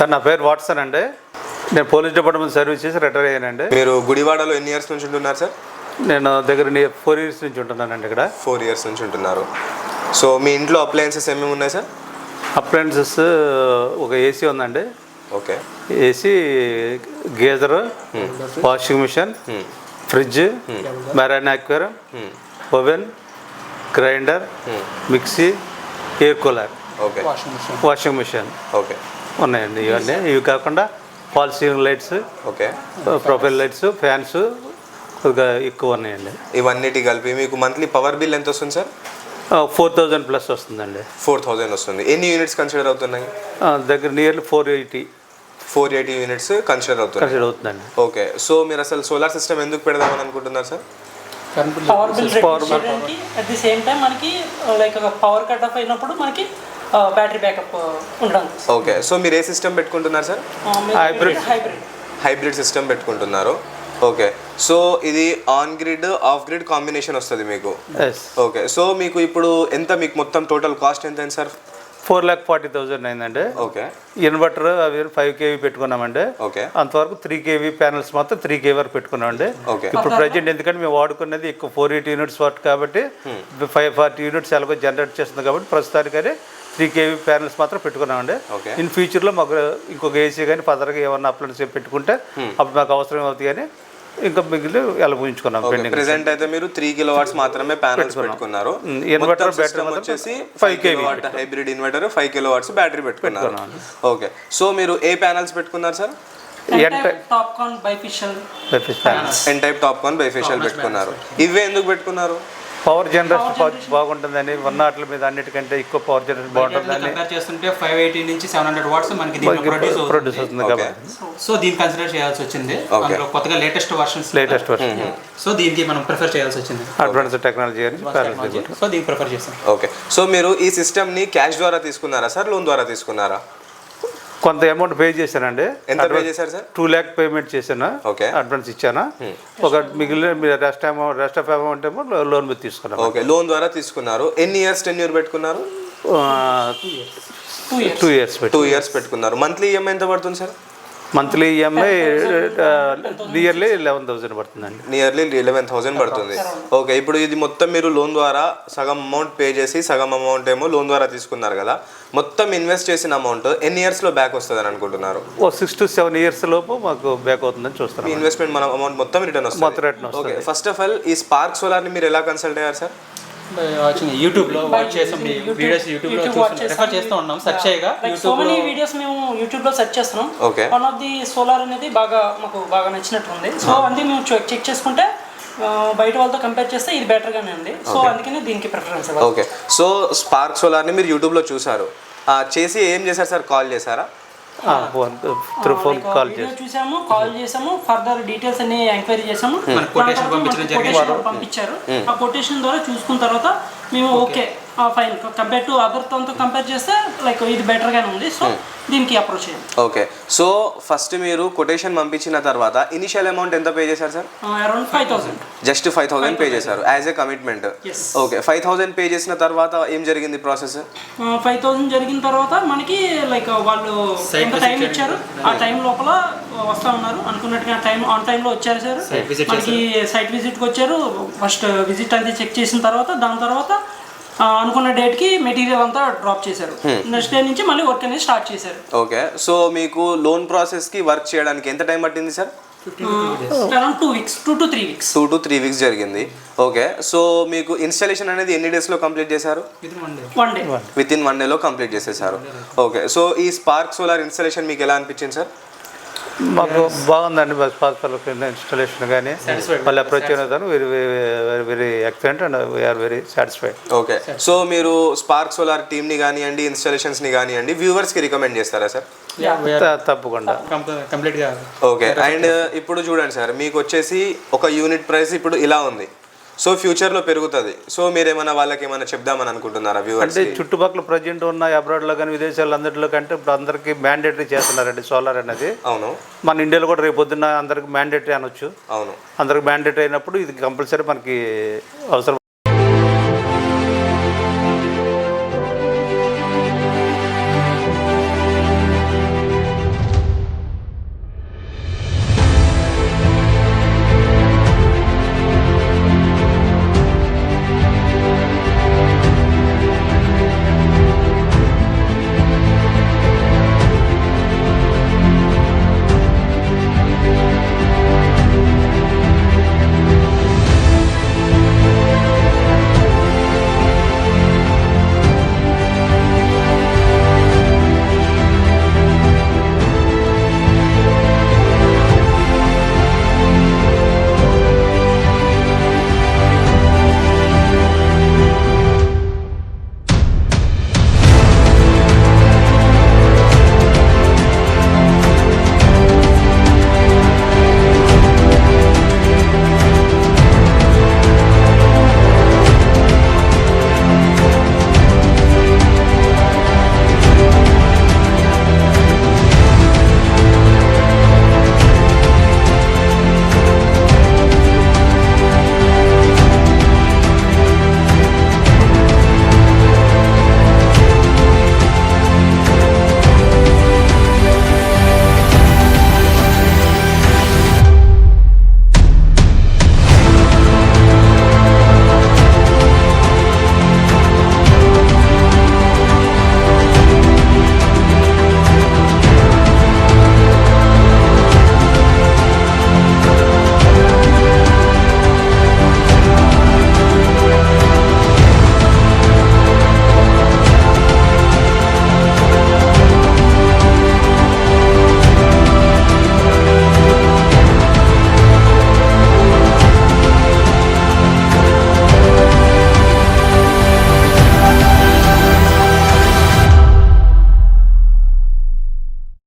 Sir నా పేరు Watson అండి. నేను పోలీస్ డిపార్ట్మెంట్ సర్వీస్ చేసి రిటైర్ అయ్యానండి. మీరు గుడివాడలో ఎన్ని ఇయర్స్ నుంచి ఉంటున్నారు సార్? నేను దగ్గర 4 years నుంచి ఉంటున్నానండి ఇక్కడ. 4 years నుంచి ఉంటున్నారు. సో మీ ఇంట్లో అప్లయన్సెస్ ఏమేమి ఉన్నాయి సార్? అప్లయన్సెస్ ఒక ఏసీ ఉందండి. Okay. AC, geyser, washing machine, fridge, marine aquarium, oven, grinder, mixie, air cooler, okay, washing machine okay ఉన్నాయండి. ఇవన్నీ ఇవి కాకుండా false ceiling lights, okay, profile lights, fans కొద్దిగా ఎక్కువ ఉన్నాయండి. ఇవన్నిటి కలిపి మీకు మంత్లీ పవర్ బిల్ ఎంత వస్తుంది సార్? 4000 ప్లస్ వస్తుందండి. 4000 వస్తుంది. ఎన్ని యూనిట్స్ కన్సిడర్ అవుతున్నాయి? దగ్గర నియర్లీ 480 యూనిట్స్ కన్సిడర్ అవుతుందండి. ఓకే. సో మీరు అసలు సోలార్ సిస్టమ్ ఎందుకు పెడదామని అనుకుంటున్నారు సార్? పవర్ బిల్ చేయడానికి అట్ ది సేమ్ టైం మనకి లైక్ పవర్ కట్ ఆఫ్ అయినప్పుడు మనకి బ్యాటరీ బ్యాకప్ ఉండడానికి. ఓకే. సో మీరు ఏ సిస్టమ్ పెట్టుకుంటున్నారు సార్? హైబ్రిడ్ సిస్టమ్ పెట్టుకుంటున్నారు. ఓకే. సో ఇది on grid off grid combination వస్తుంది మీకు. ఓకే. సో మీకు ఇప్పుడు ఎంత, మీకు మొత్తం టోటల్ కాస్ట్ ఎంత అయింది సార్? 4,40,000 అయిందండి. ఓకే. ఇన్వర్టర్ అవి 5 kV పెట్టుకున్నామండి. ఓకే. అంతవరకు 3 kV ప్యానల్స్ మాత్రం 3 kV వరకు పెట్టుకున్నామండి. ఓకే. ఇప్పుడు ప్రజెంట్ ఎందుకంటే మేము వాడుకునేది ఎక్కువ 480 యూనిట్స్ వర్క్ కాబట్టి 540 యూనిట్స్ ఎలాగో జనరేట్ చేస్తుంది కాబట్టి ప్రస్తుతానికని 3 kV ప్యానల్స్ మాత్రం పెట్టుకున్నామండి. ఇన్ ఫ్యూచర్లో మాకు ఇంకొక ఏసీ కానీ ఫర్దర్గా ఏమన్నా అప్లయన్స్ పెట్టుకుంటే అప్పుడు మాకు అవసరం అవుతుంది కానీ ఇంకా మిగిలి ఎలా ఊహించుకున్నాం. ప్రెసెంట్ అయితే మీరు 3 kilowatts మాత్రమే ప్యానల్స్ పెట్టుకున్నారు. ఇన్వర్టర్ బ్యాటరీ వచ్చేసి 5 kV hybrid inverter, 5 kilowatts battery పెట్టుకున్నారు. ఓకే. సో మీరు ఏ ప్యానల్స్ పెట్టుకున్నారు sir? N type TOPCon bifacial పెట్టుకున్నారు. ఇవే ఎందుకు పెట్టుకున్నారు? పవర్ జనరేషన్ బాగుంటుందని, వాటి మీద అన్నిటికంటే ఎక్కువ పవర్ జనరేషన్ బాగుంటుందని చేస్తుంటే 580 నుంచి 700 watts మనకి ప్రొడ్యూస్ అవుతుంది కాబట్టి సో దీన్ని కన్సిడర్ చేయాల్సి వచ్చింది. అందులో కొత్తగా లేటెస్ట్ వర్షన్ సో దీనికి మనం ప్రిఫర్ చేయాల్సి వచ్చింది. అడ్వాన్స్ టెక్నాలజీ అని సో దీన్ని ప్రిఫర్ చేస్తాం. ఓకే. సో మీరు ఈ సిస్టమ్ ని క్యాష్ ద్వారా తీసుకున్నారా సార్, లోన్ ద్వారా తీసుకున్నారా? కొంత అమౌంట్ పే చేశానండి. ఎంత పే చేశారు సార్? 2 lakh పేమెంట్ చేశాను. ఓకే. అడ్వాన్స్ ఇచ్చాను. ఒక మిగిలిన రెస్ట్ ఆఫ్ అమౌంట్ ఏమో లోన్ మీద తీసుకున్నాను. ఓకే. లోన్ ద్వారా తీసుకున్నారు. ఎన్ని ఇయర్స్ టెన్యూర్ పెట్టుకున్నారు? 2 years పెట్టుకున్నారు. మంత్లీ ఈఎంఐ ఎంత పడుతుంది సార్? మంత్లీ ఈఎంఐ నియర్లీ 11,000 పడుతుందండి. నియర్లీ 11,000 పడుతుంది. ఓకే. ఇప్పుడు ఇది మొత్తం మీరు లోన్ ద్వారా సగం అమౌంట్ పే చేసి సగం అమౌంట్ ఏమో లోన్ ద్వారా తీసుకున్నారు కదా, మొత్తం ఇన్వెస్ట్ చేసిన అమౌంట్ ఎన్ని ఇయర్స్లో బ్యాక్ వస్తుంది అని అనుకుంటున్నారు? 6 to 7 years లోపు మాకు బ్యాక్ అవుతుందని చూస్తాం. ఇన్వెస్ట్మెంట్ మన అమౌంట్ మొత్తం రిటర్న్ వస్తుంది. ఓకే. ఫస్ట్ ఆఫ్ ఆల్ ఈ స్పార్క్ సోలార్ని మీరు ఎలా కన్సల్ట్ అయ్యారు సార్? యూట్యూబ్లో వాచ్ చేసాం, వీడియోస్ యూట్యూబ్లో రెఫర్ చేస్తూ ఉన్నాం. సెర్చ్ చేయగా సో మెనీ వీడియోస్ మేము యూట్యూబ్లో సెర్చ్ చేస్తున్నాం. వన్ ఆఫ్ ది సోలార్ అనేది మాకు బాగా నచ్చినట్టుంది. సో అందుకే మేము చెక్ చేసుకుంటే బయట వాళ్ళతో కంపేర్ చేస్తే ఇది బెటర్గానే ఉంది. సో అందుకని దీనికి ప్రిఫరెన్స్. ఓకే. సో స్పార్క్ సోలార్ని మీరు యూట్యూబ్లో చూసారు, చేసి ఏం చేశారు సార్? కాల్ చేశారా? ఫోన్ చూసాము, కాల్ చేసాము, ఫర్దర్ డీటెయిల్స్ అన్ని ఎంక్వైరీ చేసాము, పంపించారు. ఆ కొటేషన్ ద్వారా చూసుకున్న తర్వాత మేము ఓకే ఫైన్, కంపేర్ టు అదర్తో కంపేర్ చేస్తే లైక్ ఇది బెటర్గానే ఉంది. సో దీనికి అప్రోచ్ అయ్యాం. ఓకే. సో ఫస్ట్ మీరు కొటేషన్ పంపించిన తర్వాత ఇనిషియల్ అమౌంట్ ఎంత పే చేశారు సార్? అరౌండ్ 5,000. జస్ట్ 5,000 పే చేశారు as a commitment. Okay. 5,000 pay చేసిన తర్వాత ఏం జరిగింది ప్రాసెస్? 5,000 జరిగిన తర్వాత మనకి లైక్ వాళ్ళు ఎంత టైం ఇచ్చారు, ఆ టైం లోపల వస్తా ఉన్నారు అనుకున్నట్టుగా ఆన్ టైంలో వచ్చారు సార్. మనకి సైట్ విజిట్కి వచ్చారు. ఫస్ట్ విజిట్ అంతా చెక్ చేసిన తర్వాత దాని తర్వాత అనుకున్న డేట్కి మెటీరియల్ అంతా డ్రాప్ చేశారు. నెక్స్ట్ డే నుంచి మళ్ళీ వర్క్ అనేది స్టార్ట్ చేశారు. ఓకే. సో మీకు లోన్ ప్రాసెస్కి వర్క్ చేయడానికి ఎంత టైం పట్టింది sir? Around 2 weeks, 2 to 3 weeks. 2 to 3 weeks జరిగింది. ఓకే. సో మీకు ఇన్స్టాలేషన్ అనేది ఎన్ని డేస్లో కంప్లీట్ చేశారు? విత్ ఇన్ 1 day లో కంప్లీట్ చేసేసారు. ఓకే. సో ఈ స్పార్క్ సోలార్ ఇన్స్టాలేషన్ మీకు ఎలా అనిపించింది సార్? మాకు బాగుందండి. ఇన్స్టాలేషన్ కానీ మళ్ళీ అప్రోచ్ అయిన very very very excellent and we're very satisfied. Okay. So మీరు స్పార్క్ సోలార్ టీమ్ని కానివ్వండి, ఇన్స్టాలేషన్స్ని కానివ్వండి, వ్యూవర్స్కి రికమెండ్ చేస్తారా సార్? తప్పకుండా కంప్లీట్గా. ఓకే. అండ్ ఇప్పుడు చూడండి సార్, మీకు వచ్చేసి ఒక యూనిట్ ప్రైస్ ఇప్పుడు ఇలా ఉంది. సో ఫ్యూచర్లో పెరుగుతుంది. సో మీరు ఏమైనా వాళ్ళకి ఏమైనా చెప్దామని అనుకుంటున్నారా వ్యూవర్స్? అంటే చుట్టుపక్కల ప్రజెంట్ ఉన్న అబ్రాడ్లో కానీ విదేశాలు అందరిలో కంటే ఇప్పుడు అందరికీ మ్యాండేటరీ చేస్తున్నారండి సోలార్ అనేది. అవును. మన ఇండియాలో కూడా రేపు పొద్దున్న అందరికి మ్యాండేటరీ అనొచ్చు. అవును. అందరికి మ్యాండేటరీ అయినప్పుడు ఇది కంపల్సరీ మనకి అవసరం.